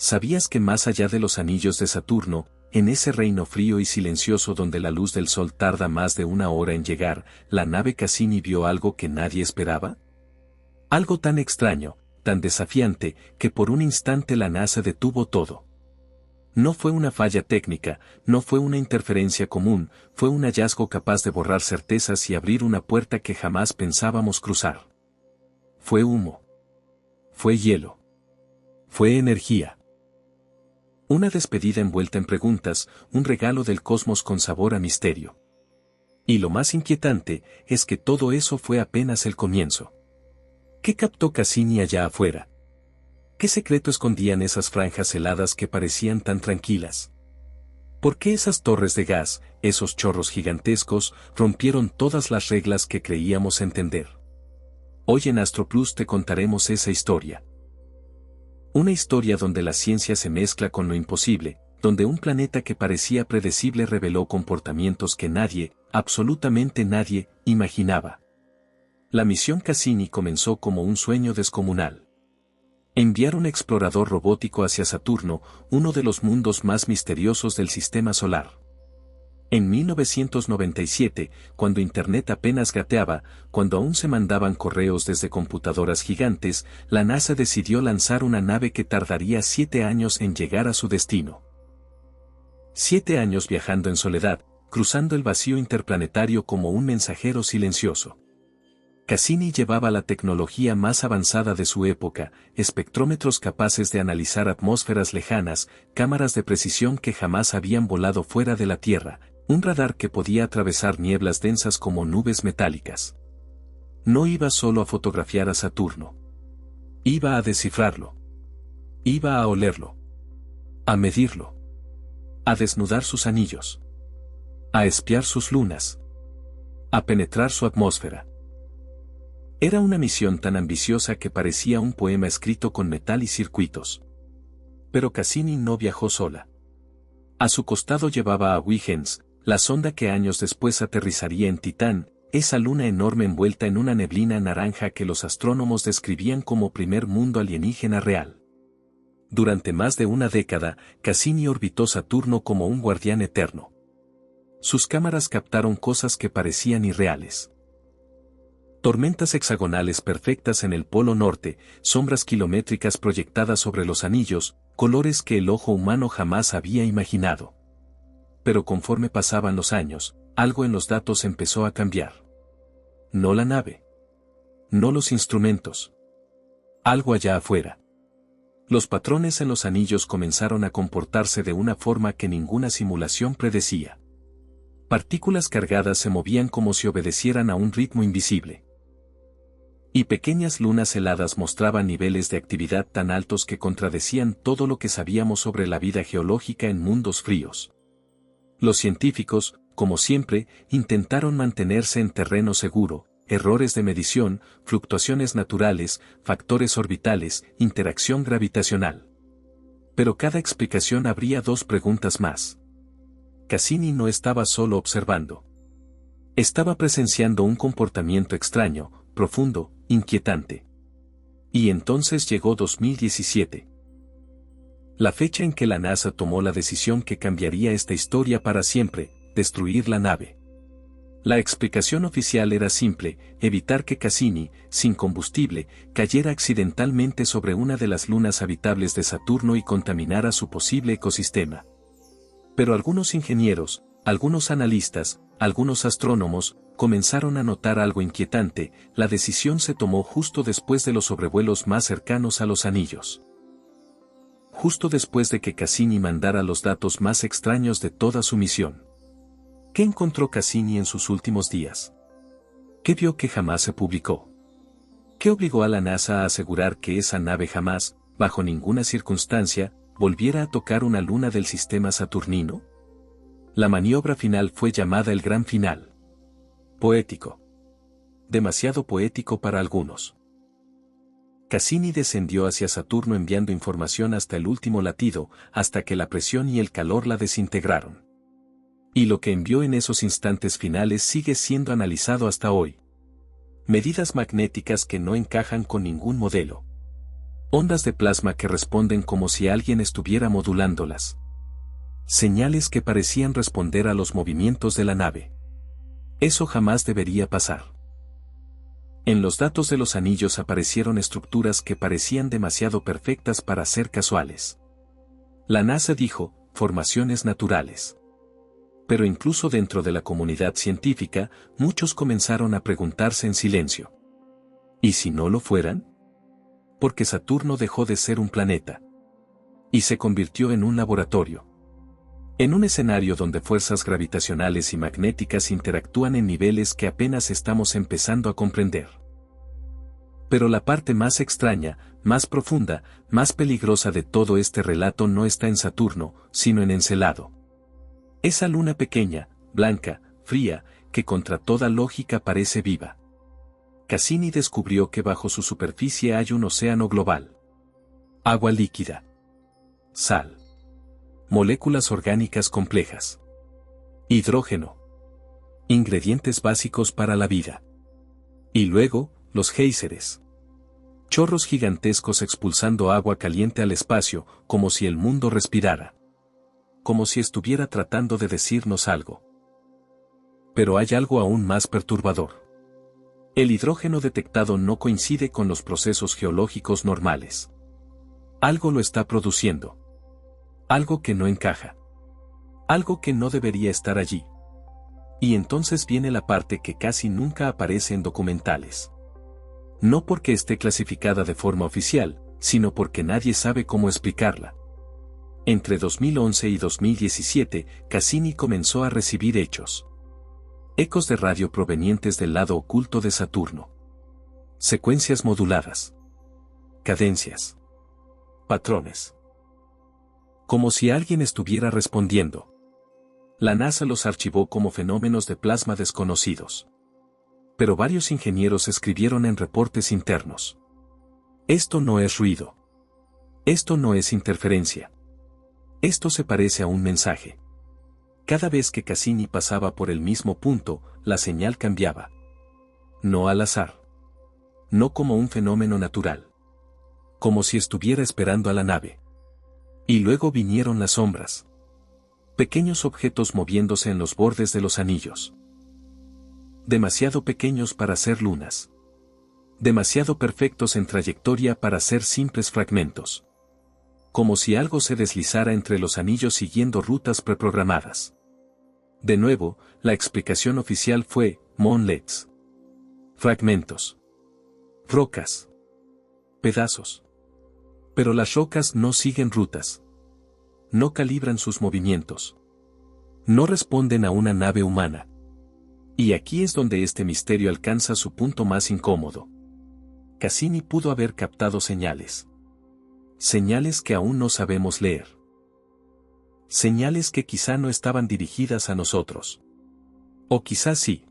¿Sabías que más allá de los anillos de Saturno, en ese reino frío y silencioso donde la luz del sol tarda más de una hora en llegar, la nave Cassini vio algo que nadie esperaba? Algo tan extraño, tan desafiante, que por un instante la NASA detuvo todo. No fue una falla técnica, no fue una interferencia común, fue un hallazgo capaz de borrar certezas y abrir una puerta que jamás pensábamos cruzar. Fue humo. Fue hielo. Fue energía. Una despedida envuelta en preguntas, un regalo del cosmos con sabor a misterio. Y lo más inquietante es que todo eso fue apenas el comienzo. ¿Qué captó Cassini allá afuera? ¿Qué secreto escondían esas franjas heladas que parecían tan tranquilas? ¿Por qué esas torres de gas, esos chorros gigantescos, rompieron todas las reglas que creíamos entender? Hoy en AstroPlus te contaremos esa historia. Una historia donde la ciencia se mezcla con lo imposible, donde un planeta que parecía predecible reveló comportamientos que nadie, absolutamente nadie, imaginaba. La misión Cassini comenzó como un sueño descomunal. Enviar un explorador robótico hacia Saturno, uno de los mundos más misteriosos del sistema solar. En 1997, cuando Internet apenas gateaba, cuando aún se mandaban correos desde computadoras gigantes, la NASA decidió lanzar una nave que tardaría 7 años en llegar a su destino. 7 años viajando en soledad, cruzando el vacío interplanetario como un mensajero silencioso. Cassini llevaba la tecnología más avanzada de su época, espectrómetros capaces de analizar atmósferas lejanas, cámaras de precisión que jamás habían volado fuera de la Tierra, un radar que podía atravesar nieblas densas como nubes metálicas. No iba solo a fotografiar a Saturno. Iba a descifrarlo. Iba a olerlo. A medirlo. A desnudar sus anillos. A espiar sus lunas. A penetrar su atmósfera. Era una misión tan ambiciosa que parecía un poema escrito con metal y circuitos. Pero Cassini no viajó sola. A su costado llevaba a Huygens, la sonda que años después aterrizaría en Titán, esa luna enorme envuelta en una neblina naranja que los astrónomos describían como primer mundo alienígena real. Durante más de una década, Cassini orbitó Saturno como un guardián eterno. Sus cámaras captaron cosas que parecían irreales. Tormentas hexagonales perfectas en el polo norte, sombras kilométricas proyectadas sobre los anillos, colores que el ojo humano jamás había imaginado. Pero conforme pasaban los años, algo en los datos empezó a cambiar. No la nave. No los instrumentos. Algo allá afuera. Los patrones en los anillos comenzaron a comportarse de una forma que ninguna simulación predecía. Partículas cargadas se movían como si obedecieran a un ritmo invisible. Y pequeñas lunas heladas mostraban niveles de actividad tan altos que contradecían todo lo que sabíamos sobre la vida geológica en mundos fríos. Los científicos, como siempre, intentaron mantenerse en terreno seguro, errores de medición, fluctuaciones naturales, factores orbitales, interacción gravitacional. Pero cada explicación abría dos preguntas más. Cassini no estaba solo observando. Estaba presenciando un comportamiento extraño, profundo, inquietante. Y entonces llegó 2017. La fecha en que la NASA tomó la decisión que cambiaría esta historia para siempre, destruir la nave. La explicación oficial era simple, evitar que Cassini, sin combustible, cayera accidentalmente sobre una de las lunas habitables de Saturno y contaminara su posible ecosistema. Pero algunos ingenieros, algunos analistas, algunos astrónomos, comenzaron a notar algo inquietante. La decisión se tomó justo después de los sobrevuelos más cercanos a los anillos. Justo después de que Cassini mandara los datos más extraños de toda su misión. ¿Qué encontró Cassini en sus últimos días? ¿Qué vio que jamás se publicó? ¿Qué obligó a la NASA a asegurar que esa nave jamás, bajo ninguna circunstancia, volviera a tocar una luna del sistema saturnino? La maniobra final fue llamada el gran final. Poético. Demasiado poético para algunos. Cassini descendió hacia Saturno enviando información hasta el último latido, hasta que la presión y el calor la desintegraron. Y lo que envió en esos instantes finales sigue siendo analizado hasta hoy. Medidas magnéticas que no encajan con ningún modelo. Ondas de plasma que responden como si alguien estuviera modulándolas. Señales que parecían responder a los movimientos de la nave. Eso jamás debería pasar. En los datos de los anillos aparecieron estructuras que parecían demasiado perfectas para ser casuales. La NASA dijo, formaciones naturales. Pero incluso dentro de la comunidad científica, muchos comenzaron a preguntarse en silencio. ¿Y si no lo fueran? Porque Saturno dejó de ser un planeta. Y se convirtió en un laboratorio. En un escenario donde fuerzas gravitacionales y magnéticas interactúan en niveles que apenas estamos empezando a comprender. Pero la parte más extraña, más profunda, más peligrosa de todo este relato no está en Saturno, sino en Encelado. Esa luna pequeña, blanca, fría, que contra toda lógica parece viva. Cassini descubrió que bajo su superficie hay un océano global. Agua líquida. Sal. Moléculas orgánicas complejas. Hidrógeno. Ingredientes básicos para la vida. Y luego, los géiseres. Chorros gigantescos expulsando agua caliente al espacio, como si el mundo respirara. Como si estuviera tratando de decirnos algo. Pero hay algo aún más perturbador. El hidrógeno detectado no coincide con los procesos geológicos normales. Algo lo está produciendo. Algo que no encaja. Algo que no debería estar allí. Y entonces viene la parte que casi nunca aparece en documentales. No porque esté clasificada de forma oficial, sino porque nadie sabe cómo explicarla. Entre 2011 y 2017, Cassini comenzó a recibir ecos de radio provenientes del lado oculto de Saturno. Secuencias moduladas. Cadencias. Patrones. Como si alguien estuviera respondiendo. La NASA los archivó como fenómenos de plasma desconocidos. Pero varios ingenieros escribieron en reportes internos. Esto no es ruido. Esto no es interferencia. Esto se parece a un mensaje. Cada vez que Cassini pasaba por el mismo punto, la señal cambiaba. No al azar. No como un fenómeno natural. Como si estuviera esperando a la nave. Y luego vinieron las sombras. Pequeños objetos moviéndose en los bordes de los anillos. Demasiado pequeños para ser lunas. Demasiado perfectos en trayectoria para ser simples fragmentos. Como si algo se deslizara entre los anillos siguiendo rutas preprogramadas. De nuevo, la explicación oficial fue, moonlets. Fragmentos. Rocas. Pedazos. Pero las rocas no siguen rutas. No calibran sus movimientos. No responden a una nave humana. Y aquí es donde este misterio alcanza su punto más incómodo. Cassini pudo haber captado señales. Señales que aún no sabemos leer. Señales que quizá no estaban dirigidas a nosotros. O quizás sí.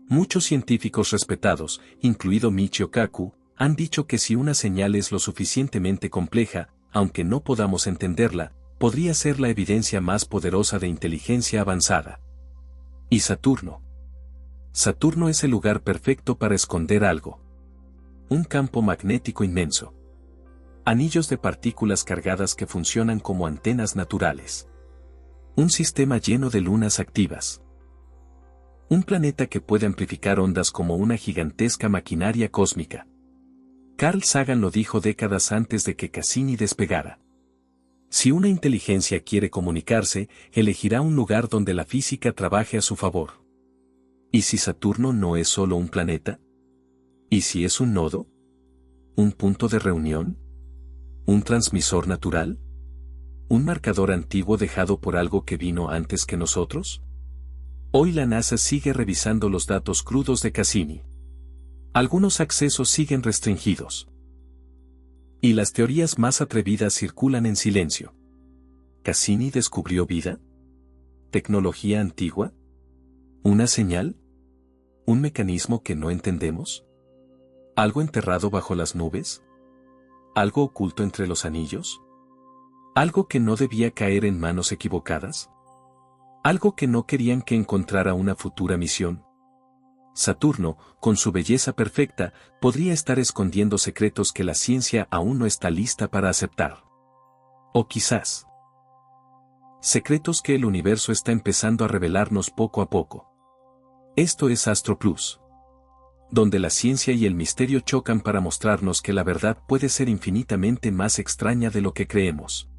Muchos científicos respetados, incluido Michio Kaku, han dicho que si una señal es lo suficientemente compleja, aunque no podamos entenderla, podría ser la evidencia más poderosa de inteligencia avanzada. Y Saturno. Saturno es el lugar perfecto para esconder algo. Un campo magnético inmenso. Anillos de partículas cargadas que funcionan como antenas naturales. Un sistema lleno de lunas activas. Un planeta que puede amplificar ondas como una gigantesca maquinaria cósmica. Carl Sagan lo dijo décadas antes de que Cassini despegara. Si una inteligencia quiere comunicarse, elegirá un lugar donde la física trabaje a su favor. ¿Y si Saturno no es solo un planeta? ¿Y si es un nodo? ¿Un punto de reunión? ¿Un transmisor natural? ¿Un marcador antiguo dejado por algo que vino antes que nosotros? Hoy la NASA sigue revisando los datos crudos de Cassini. Algunos accesos siguen restringidos. Y las teorías más atrevidas circulan en silencio. ¿Cassini descubrió vida? ¿Tecnología antigua? ¿Una señal? ¿Un mecanismo que no entendemos? ¿Algo enterrado bajo las nubes? ¿Algo oculto entre los anillos? ¿Algo que no debía caer en manos equivocadas? ¿Algo que no querían que encontrara una futura misión? Saturno, con su belleza perfecta, podría estar escondiendo secretos que la ciencia aún no está lista para aceptar. O quizás, secretos que el universo está empezando a revelarnos poco a poco. Esto es Astro Plus, donde la ciencia y el misterio chocan para mostrarnos que la verdad puede ser infinitamente más extraña de lo que creemos.